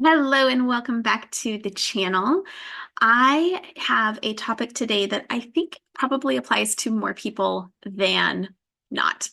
Hello and welcome back to the channel. I have a topic today that I think probably applies to more people than not.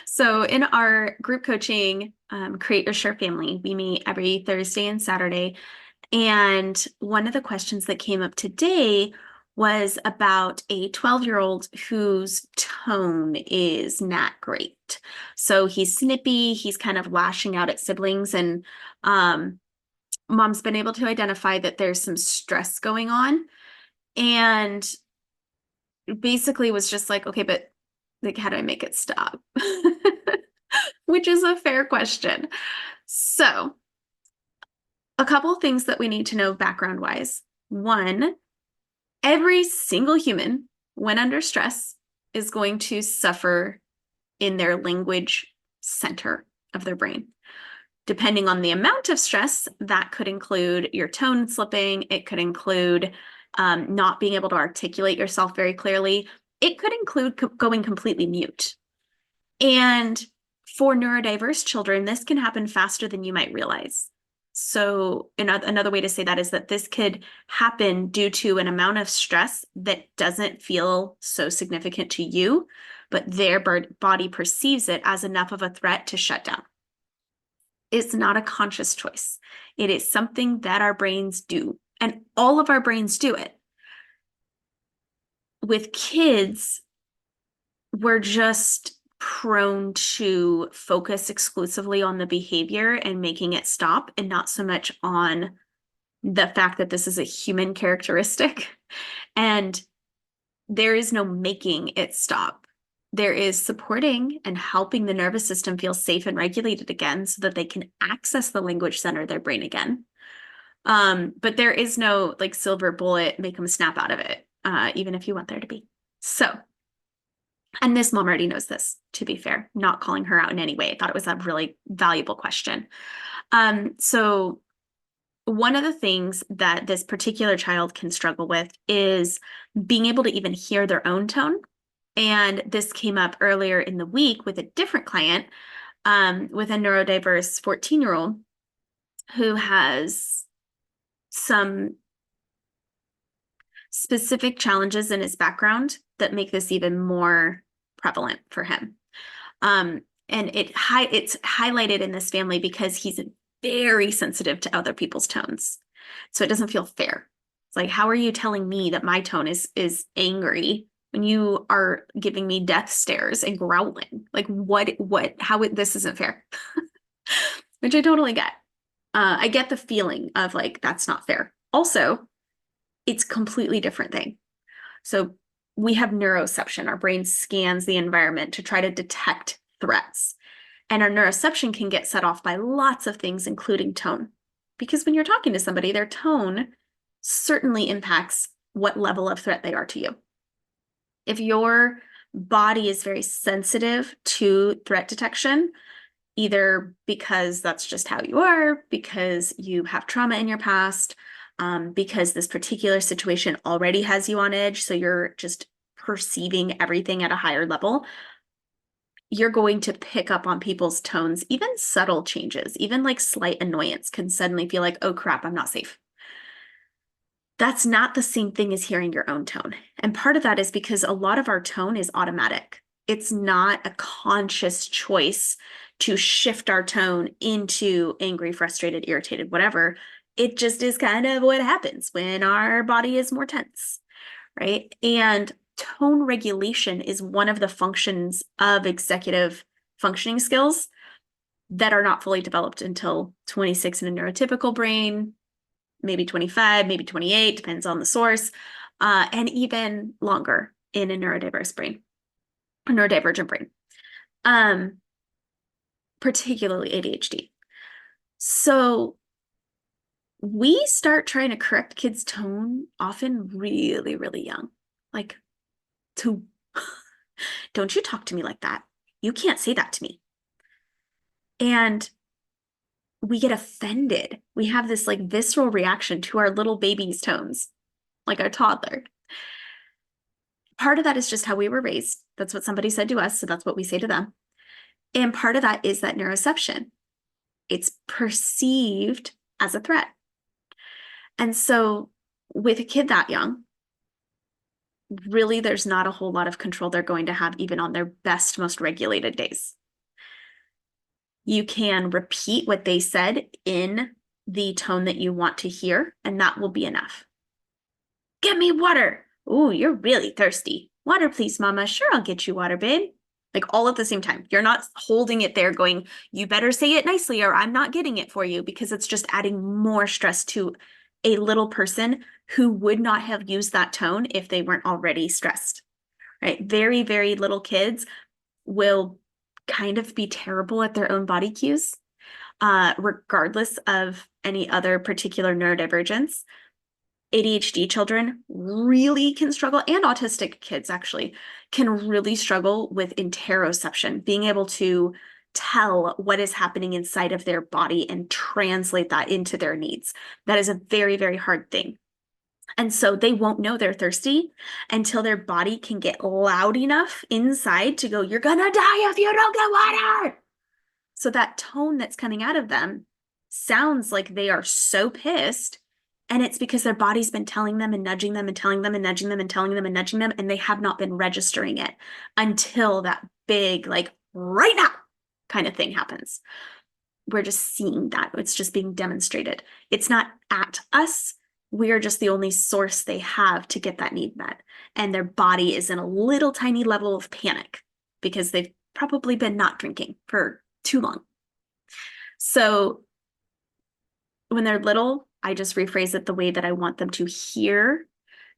So in our group coaching, Create Your Sure Family, we meet every Thursday and Saturday. And one of the questions that came up today was about a 12-year-old whose tone is not great. So he's snippy, he's kind of lashing out at siblings, and mom's been able to identify that there's some stress going on, and basically was just like, okay, but like, how do I make it stop? Which is a fair question. So, a couple of things that we need to know background wise. One, every single human, when under stress, is going to suffer in their language center of their brain. Depending on the amount of stress, that could include your tone slipping. It could include not being able to articulate yourself very clearly. It could include going completely mute. And for neurodiverse children, this can happen faster than you might realize. So another way to say that is that this could happen due to an amount of stress that doesn't feel so significant to you, but their body perceives it as enough of a threat to shut down. It's not a conscious choice. It is something that our brains do, and all of our brains do it. With kids, we're just prone to focus exclusively on the behavior and making it stop, and not so much on the fact that this is a human characteristic. And there is no making it stop. There is supporting and helping the nervous system feel safe and regulated again so that they can access the language center of their brain again. But there is no like silver bullet, make them snap out of it, even if you want there to be. So, and this mom already knows this, to be fair, not calling her out in any way. I thought it was a really valuable question. So one of the things that this particular child can struggle with is being able to even hear their own tone. And this came up earlier in the week with a different client, with a neurodiverse 14-year-old who has some specific challenges in his background that make this even more prevalent for him. And it's highlighted in this family because he's very sensitive to other people's tones. So it doesn't feel fair. It's like, how are you telling me that my tone is angry when you are giving me death stares and growling? Like this isn't fair. Which I totally get. I get the feeling of like, that's not fair. Also, it's completely different thing. So we have neuroception. Our brain scans the environment to try to detect threats. And our neuroception can get set off by lots of things, including tone. Because when you're talking to somebody, their tone certainly impacts what level of threat they are to you. If your body is very sensitive to threat detection, either because that's just how you are, because you have trauma in your past, because this particular situation already has you on edge, so you're just perceiving everything at a higher level, you're going to pick up on people's tones. Even subtle changes, even like slight annoyance can suddenly feel like, oh crap, I'm not safe. That's not the same thing as hearing your own tone. And part of that is because a lot of our tone is automatic. It's not a conscious choice to shift our tone into angry, frustrated, irritated, whatever. It just is kind of what happens when our body is more tense, right? And tone regulation is one of the functions of executive functioning skills that are not fully developed until 26 in a neurotypical brain, maybe 25, maybe 28, depends on the source, and even longer in a neurodiverse brain, a neurodivergent brain, particularly ADHD. So we start trying to correct kids' tone often really, really young. Like, to don't you talk to me like that. You can't say that to me. And we get offended. We have this like visceral reaction to our little baby's tones, like our toddler. Part of that is just how we were raised. That's what somebody said to us, so that's what we say to them. And part of that is that neuroception. It's perceived as a threat. And so with a kid that young, really there's not a whole lot of control they're going to have even on their best, most regulated days. You can repeat what they said in the tone that you want to hear, and that will be enough. Get me water. Ooh, you're really thirsty. Water, please, mama. Sure, I'll get you water, babe. Like all at the same time. You're not holding it there going, you better say it nicely or I'm not getting it for you, because it's just adding more stress to a little person who would not have used that tone if they weren't already stressed, right? Very, very little kids will kind of be terrible at their own body cues, regardless of any other particular neurodivergence. ADHD children really can struggle, and autistic kids actually can really struggle with interoception, being able to tell what is happening inside of their body and translate that into their needs. That is a very, very hard thing. And so they won't know they're thirsty until their body can get loud enough inside to go, you're gonna die if you don't get water. So that tone that's coming out of them sounds like they are so pissed. And it's because their body's been telling them and nudging them and telling them and nudging them and telling them and nudging them, and they have not been registering it until that big, like, right now kind of thing happens. We're just seeing that. It's just being demonstrated. It's not at us. We are just the only source they have to get that need met. And their body is in a little tiny level of panic because they've probably been not drinking for too long. So when they're little, I just rephrase it the way that I want them to hear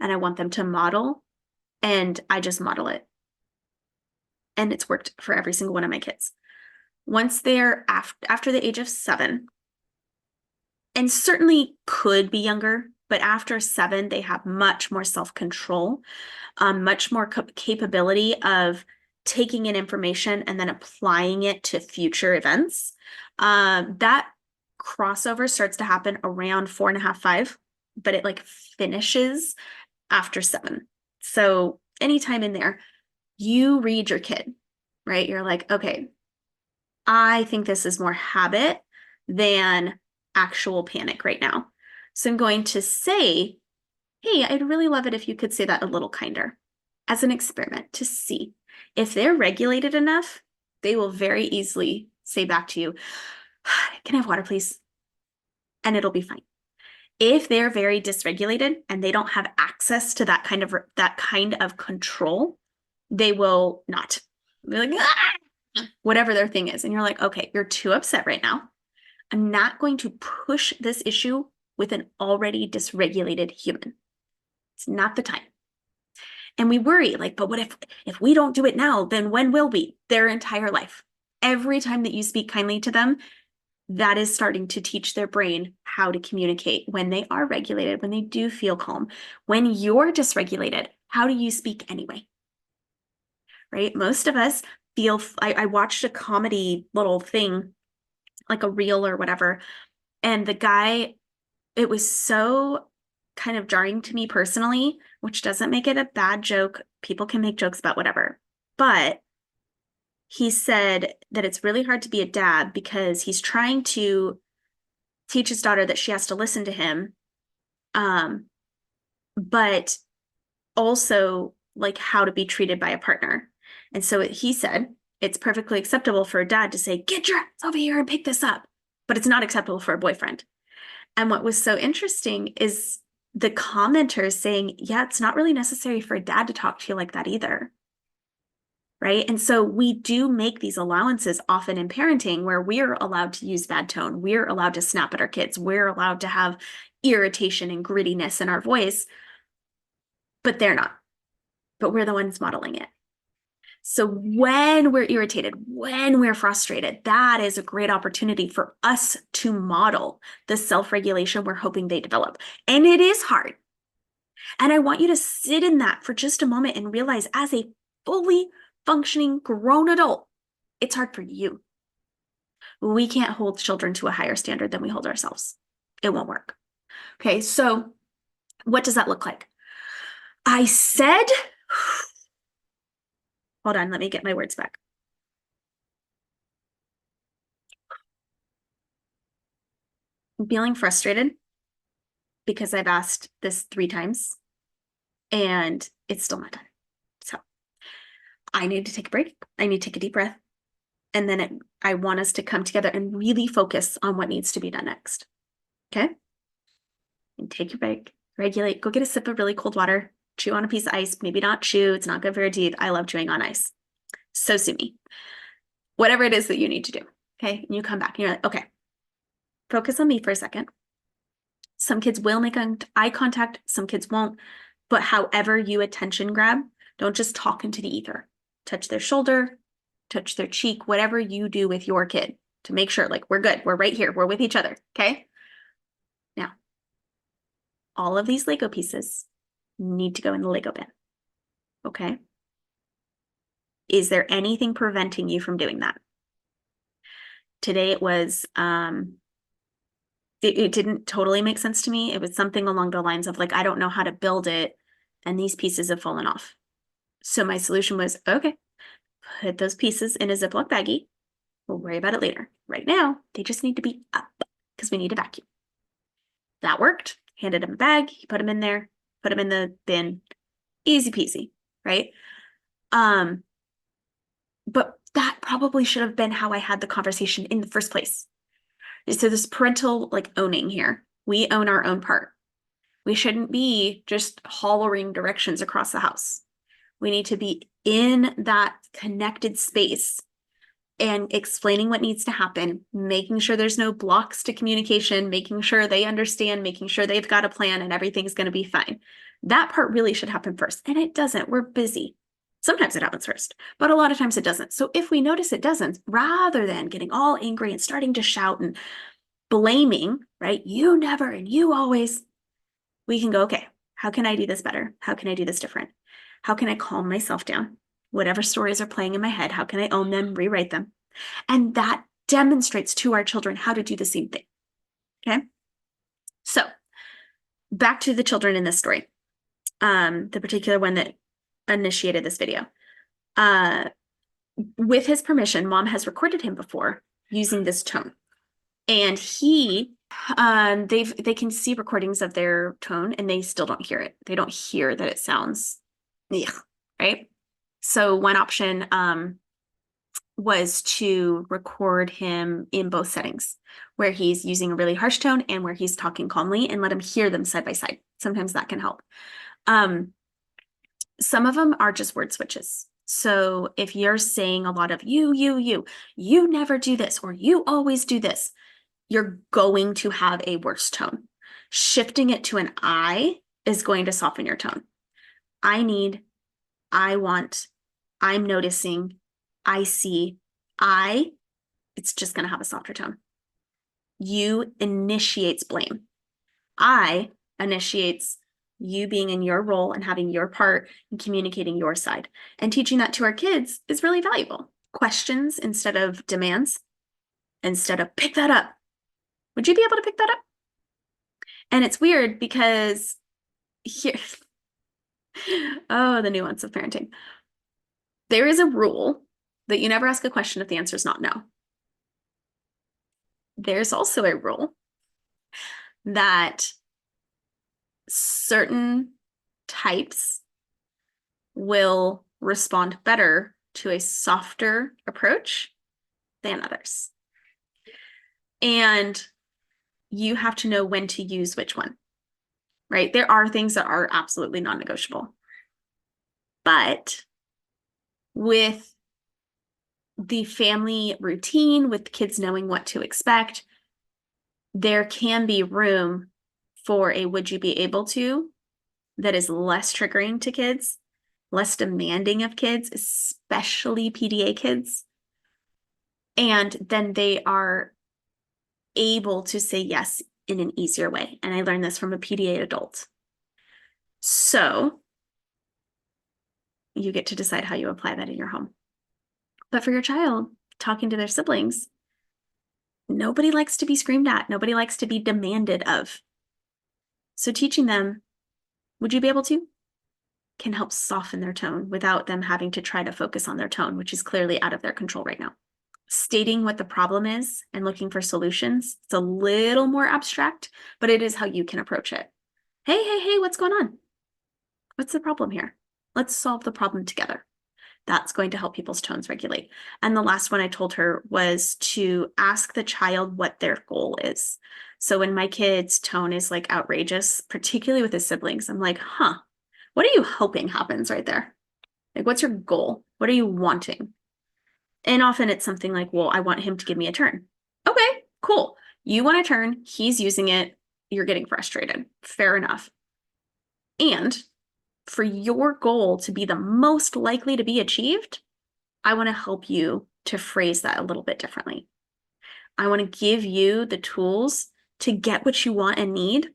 and I want them to model, and I just model it. And it's worked for every single one of my kids. Once they're after the age of 7, and certainly could be younger, but after 7, they have much more self-control, much more capability of taking in information and then applying it to future events. That crossover starts to happen around 4.5, 5, but it like finishes after 7. So anytime in there, you read your kid, right? You're like, okay, I think this is more habit than actual panic right now. So I'm going to say, hey, I'd really love it if you could say that a little kinder as an experiment to see if they're regulated enough, they will very easily say back to you, can I have water, please? And it'll be fine. If they're very dysregulated and they don't have access to that kind of control, they will not. They're like, ah! Whatever their thing is. And you're like, okay, you're too upset right now. I'm not going to push this issue with an already dysregulated human. It's not the time. And we worry, like, but what if we don't do it now, then when will we? Their entire life. Every time that you speak kindly to them, that is starting to teach their brain how to communicate when they are regulated, when they do feel calm. When you're dysregulated, how do you speak anyway? Right? Most of us feel, I watched a comedy little thing, like a reel or whatever, and the guy, it was so kind of jarring to me personally, which doesn't make it a bad joke. People can make jokes about whatever. But he said that it's really hard to be a dad because he's trying to teach his daughter that she has to listen to him, but also like how to be treated by a partner. And so he said it's perfectly acceptable for a dad to say, get your ass over here and pick this up, but it's not acceptable for a boyfriend. And what was so interesting is the commenters saying, yeah, it's not really necessary for a dad to talk to you like that either. Right. And so we do make these allowances often in parenting where we're allowed to use bad tone. We're allowed to snap at our kids. We're allowed to have irritation and grittiness in our voice, but they're not. But we're the ones modeling it. So when we're irritated, when we're frustrated, that is a great opportunity for us to model the self-regulation we're hoping they develop. And it is hard. And I want you to sit in that for just a moment and realize as a fully functioning grown adult, it's hard for you. We can't hold children to a higher standard than we hold ourselves. It won't work. Okay, so what does that look like? I said, hold on, let me get my words back. I'm feeling frustrated because I've asked this 3 times and it's still not done. So I need to take a break. I need to take a deep breath. And then I want us to come together and really focus on what needs to be done next. Okay? And take your break, regulate, go get a sip of really cold water, chew on a piece of ice, maybe not chew. It's not good for your teeth. I love chewing on ice. So sue me. Whatever it is that you need to do. Okay? And you come back and you're like, okay, focus on me for a second. Some kids will make eye contact, some kids won't. But however you attention grab, don't just talk into the ether. Touch their shoulder, touch their cheek, whatever you do with your kid to make sure, like, we're good. We're right here. We're with each other. Okay? Now, all of these Lego pieces need to go in the Lego bin. Okay? Is there anything preventing you from doing that? Today it was, it didn't totally make sense to me. It was something along the lines of like, I don't know how to build it, and these pieces have fallen off. So my solution was, okay, put those pieces in a Ziploc baggie. We'll worry about it later. Right now, they just need to be up because we need a vacuum. That worked. Handed him a bag. He put them in there, put them in the bin. Easy peasy, right? But that probably should have been how I had the conversation in the first place. So this parental like owning here. We own our own part. We shouldn't be just hollering directions across the house. We need to be in that connected space and explaining what needs to happen, making sure there's no blocks to communication, making sure they understand, making sure they've got a plan and everything's going to be fine. That part really should happen first. And it doesn't. We're busy. Sometimes it happens first, but a lot of times it doesn't. So if we notice it doesn't, rather than getting all angry and starting to shout and blaming, right? You never and you always, we can go, okay, how can I do this better? How can I do this different? How can I calm myself down? Whatever stories are playing in my head, how can I own them, rewrite them? And that demonstrates to our children how to do the same thing. Okay. So back to the children in this story, the particular one that initiated this video. With his permission, mom has recorded him before using this tone. And they can see recordings of their tone and they still don't hear it. They don't hear that it sounds, right? So one option was to record him in both settings, where he's using a really harsh tone and where he's talking calmly, and let him hear them side by side. Sometimes that can help. Some of them are just word switches. So if you're saying a lot of you never do this, or you always do this, you're going to have a worse tone. Shifting it to an I is going to soften your tone. I need, I want, I'm noticing, I see, it's just going to have a softer tone. You initiates blame. I initiates you being in your role and having your part and communicating your side. And teaching that to our kids is really valuable. Questions instead of demands, instead of pick that up. Would you be able to pick that up? And it's weird because here, the nuance of parenting. There is a rule that you never ask a question if the answer is not no. There's also a rule that certain types will respond better to a softer approach than others. And you have to know when to use which one, right? There are things that are absolutely non-negotiable. But with the family routine, with kids knowing what to expect, there can be room for a would you be able to that is less triggering to kids, less demanding of kids, especially PDA kids. And then they are able to say yes in an easier way. And I learned this from a PDA adult. So you get to decide how you apply that in your home. But for your child, talking to their siblings, nobody likes to be screamed at. Nobody likes to be demanded of. So teaching them, would you be able to, can help soften their tone without them having to try to focus on their tone, which is clearly out of their control right now. stating what the problem is and looking for solutions. It's a little more abstract, but it is how you can approach it. Hey, what's going on? What's the problem here? Let's solve the problem together. That's going to help people's tones regulate. And the last one I told her was to ask the child what their goal is. So when my kid's tone is like outrageous, particularly with his siblings, I'm like, what are you hoping happens right there? Like, what's your goal? What are you wanting? And often it's something like, well, I want him to give me a turn. Okay, cool. You want a turn. He's using it. You're getting frustrated. Fair enough. And for your goal to be the most likely to be achieved, I want to help you to phrase that a little bit differently. I want to give you the tools to get what you want and need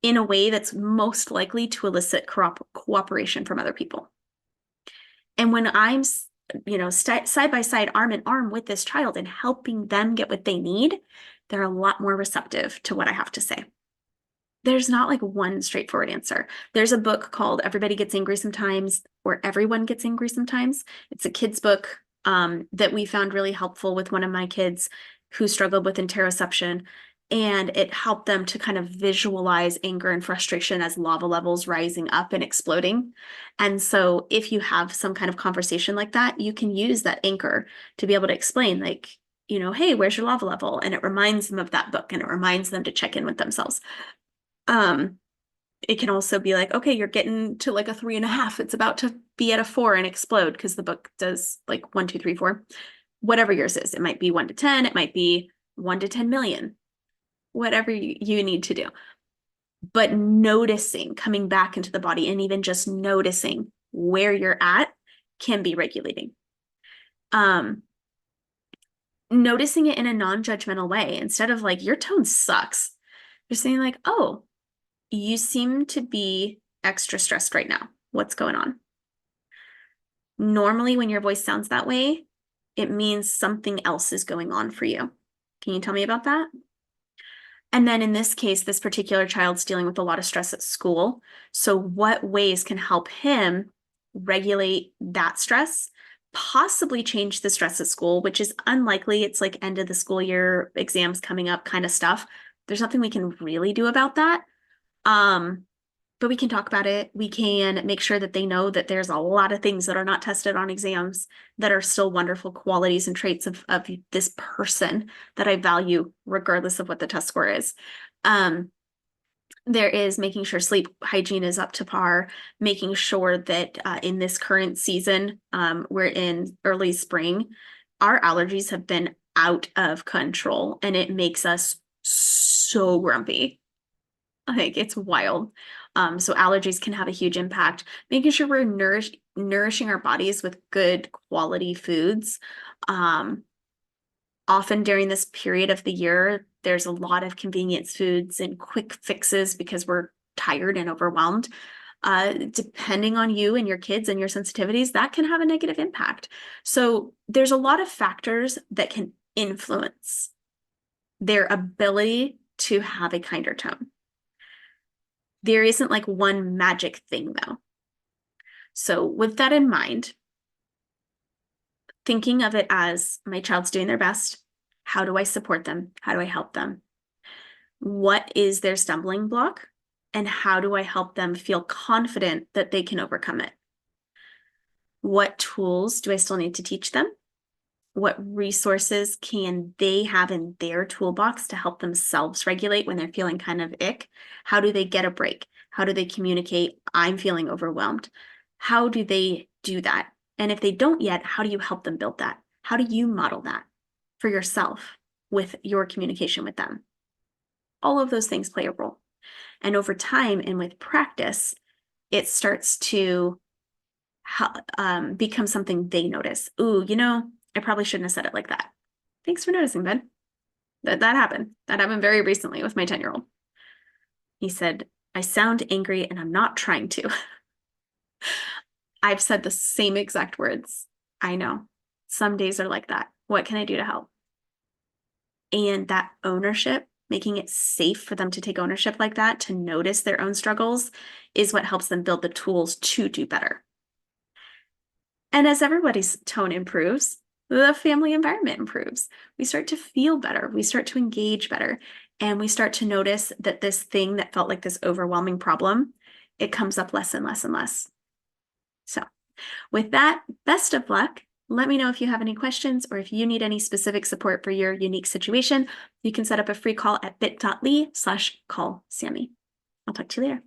in a way that's most likely to elicit cooperation from other people. And when I'm, side by side, arm in arm with this child and helping them get what they need, they're a lot more receptive to what I have to say. There's not like one straightforward answer. There's a book called Everybody Gets Angry Sometimes, or Everyone Gets Angry Sometimes. It's a kid's book that we found really helpful with one of my kids who struggled with interoception. And it helped them to kind of visualize anger and frustration as lava levels rising up and exploding. And so if you have some kind of conversation like that, you can use that anchor to be able to explain, like, hey, where's your lava level? And it reminds them of that book, and it reminds them to check in with themselves. It can also be like, okay, you're getting to like a 3.5. It's about to be at a 4 and explode, because the book does like 1, 2, 3, 4. Whatever yours is. It might be 1 to 10. It might be 1 to 10 million. Whatever you need to do. But noticing, coming back into the body, and even just noticing where you're at can be regulating. Noticing it in a non-judgmental way, instead of like, your tone sucks. You're saying like, oh, you seem to be extra stressed right now. What's going on? Normally, when your voice sounds that way, it means something else is going on for you. Can you tell me about that? And then in this case, this particular child's dealing with a lot of stress at school. So what ways can help him regulate that stress, possibly change the stress at school, which is unlikely. It's like end of the school year, exams coming up kind of stuff. There's nothing we can really do about that. But we can talk about it. We can make sure that they know that there's a lot of things that are not tested on exams that are still wonderful qualities and traits of this person that I value regardless of what the test score is. There is making sure sleep hygiene is up to par, making sure that in this current season, we're in early spring, our allergies have been out of control, and it makes us so grumpy. Like, it's wild. So allergies can have a huge impact. Making sure we're nourishing our bodies with good quality foods. Often during this period of the year, there's a lot of convenience foods and quick fixes because we're tired and overwhelmed. Depending on you and your kids and your sensitivities, that can have a negative impact. So there's a lot of factors that can influence their ability to have a kinder tone. There isn't like one magic thing though. So with that in mind, thinking of it as my child's doing their best, how do I support them? How do I help them? What is their stumbling block? And how do I help them feel confident that they can overcome it? What tools do I still need to teach them? What resources can they have in their toolbox to help themselves regulate when they're feeling kind of ick? How do they get a break? How do they communicate, I'm feeling overwhelmed? How do they do that? And if they don't yet, how do you help them build that? How do you model that for yourself with your communication with them? All of those things play a role. And over time and with practice, it starts to become something they notice. Ooh, I probably shouldn't have said it like that. Thanks for noticing, bud. That happened. That happened very recently with my 10-year-old. He said, I sound angry and I'm not trying to. I've said the same exact words. I know. Some days are like that. What can I do to help? And that ownership, making it safe for them to take ownership like that, to notice their own struggles, is what helps them build the tools to do better. And as everybody's tone improves, the family environment improves. We start to feel better. We start to engage better. And we start to notice that this thing that felt like this overwhelming problem, it comes up less and less and less. So with that, best of luck. Let me know if you have any questions or if you need any specific support for your unique situation. You can set up a free call at bit.ly/callsammy. I'll talk to you later.